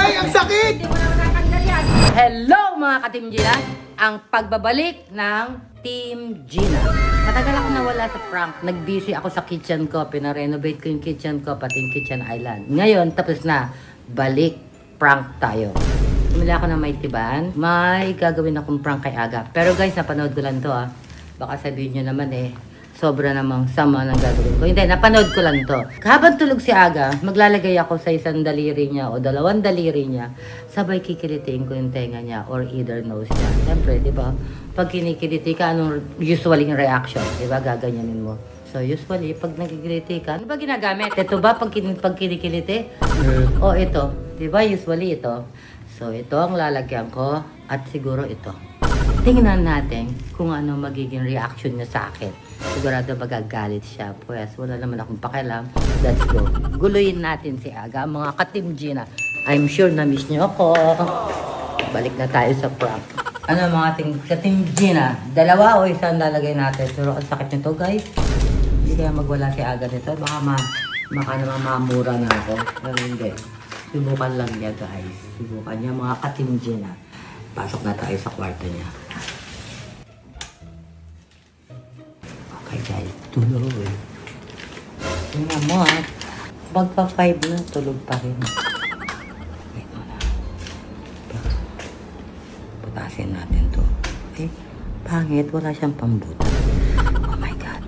Aray, ang sakit! Hindi mo na matatanggal yan. Hello mga ka-Team Gina! Ang pagbabalik ng Team Gina. Matagal ako nawala sa prank. Nag-busy ako sa kitchen ko. Pina-renovate ko yung kitchen ko, pati yung kitchen island. Ngayon, tapos na. Balik, prank tayo. Bumili ako ng may tiban. May gagawin akong prank kay Aga. Pero guys, napanood ko lang to ah. Baka sabihin nyo naman sobra namang sama ng gagawin ko. Hindi, napanood ko lang to. Habang tulog si Aga, maglalagay ako sa isang daliri niya o dalawang daliri niya. Sabay kikilitiin ko yung tenga niya or either nose niya. Siyempre, di ba? Pag kinikiliti ka, anong usually yung reaction? Di ba? Gaganyanin mo. So, usually, pag nagkikiliti ka, ano ba ginagamit? Ito ba pag kinikiliti? O ito. Di ba? Usually ito. So, ito ang lalagyan ko at siguro ito. Tingnan natin kung ano magiging reaction niya sa akin. Sigurado magagalit siya. Pues, wala naman akong pakialam. Let's go. Guluhin natin si Aga, mga ka-Team Gina. I'm sure na-miss niyo ako. Balik na tayo sa prank. Ano mga ka-Team Gina? Dalawa o isang lalagay natin? Pero ang sakit nito, guys. Hindi kaya magwala si Aga nito. Baka naman mamura na ako. Pero hindi. Subukan lang niya, guys. Subukan niya, mga ka-Team Gina. Pasok na tayo sa kwarto niya. Okay guys, tulog eh. Tingnan mo ah. Magpa 5 na, tulog pa rin. Wait mo na. Putasin natin to. Eh, pangit. Wala siyang pambutas. Oh my God.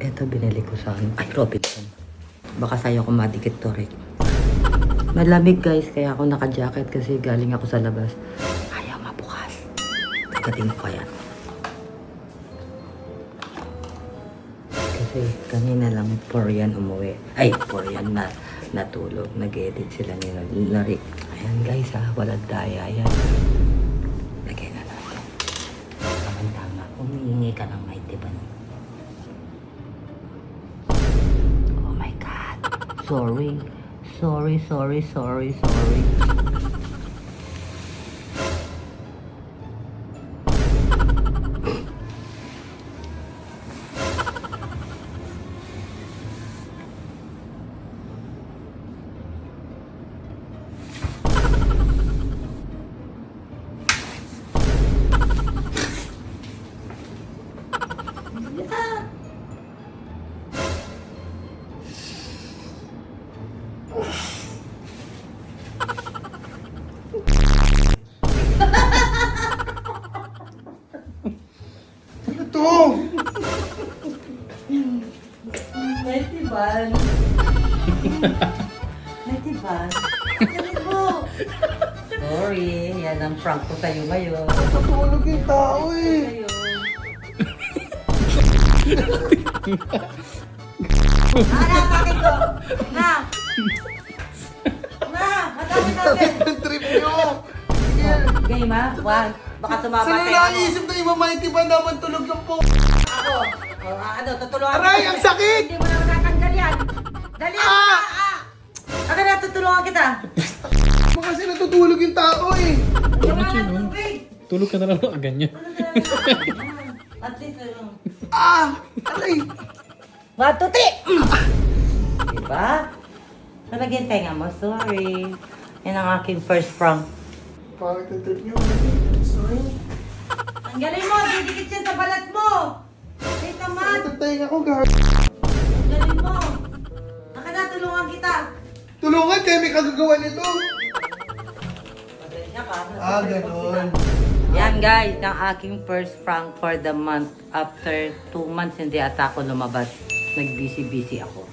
Ito binili ko sa ay, Robinson. Baka sa'yo ko madikit to, Rick. Malamig guys, kaya ako naka-jacket kasi galing ako sa labas. Ayaw mabukas. Tagating ko yan. Kasi kanina lang 4 yan umuwi. Ay, 4 yan na natulog. Nag-edit sila ni Rick. Ayan guys ha, walang daya yan. Lagay na natin. Tama-tama. Umiingi ka ng may tiban. Oh my God. Sorry. Sorry. Ito! May tiban. May tiban. Galing mo. Sorry, yan ang prank ko sa'yo ngayon. Natulog yung tao eh. Bakit ko? Na! Madami natin! Ang trip nyo! Game ha? One. Baka tumama Saan tayo. na naisip na imamighty ba naman tulog yung po? Ako. Tutulungan Aray, ang sakit! Hindi mo na matatanggal yan. Dali mo na! Ako na, tutulungan kita. Kasi natutulog yung tao eh. Tulog ka na lang ng ganyan. At least, Aray! Matuti! Diba? Nalagyan tenga mo. Sorry. Yan ang aking first prank. Bakit ang trip nyo? Sorry. Tanggalin mo! Didikit yan sa balat mo! Wait naman! Bakit ang tenga ko, gag? Tanggalin mo! Naka na, tulungan kita! Tulungan kayo, may kagagawa nito. Pasensya ka. Ganon. Yan guys, ang aking first prank for the month. After 2 months, hindi ata ako lumabas. Nag-busy ako.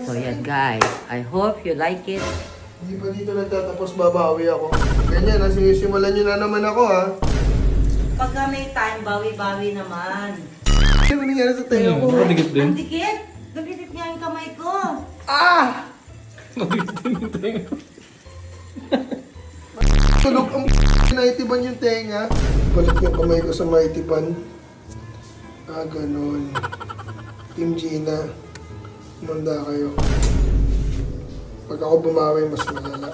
So yan guys, I hope you like it. Hindi pa dito nagtatapos, babawi ako. Ganyan, sinisimulan nyo na naman ako ha. Pagka may time, bawi-bawi naman. Ano nangyari sa tenga ko? Madigit din. Ang dikit! Nabitip niya yung kamay ko. Madigit din yung tenga. Tulog ang naitiban yung tenga. Balik yung kamay ko sa maitiban. Ganon. Team Gina, manda kayo. Pag ako bumawi, mas malala.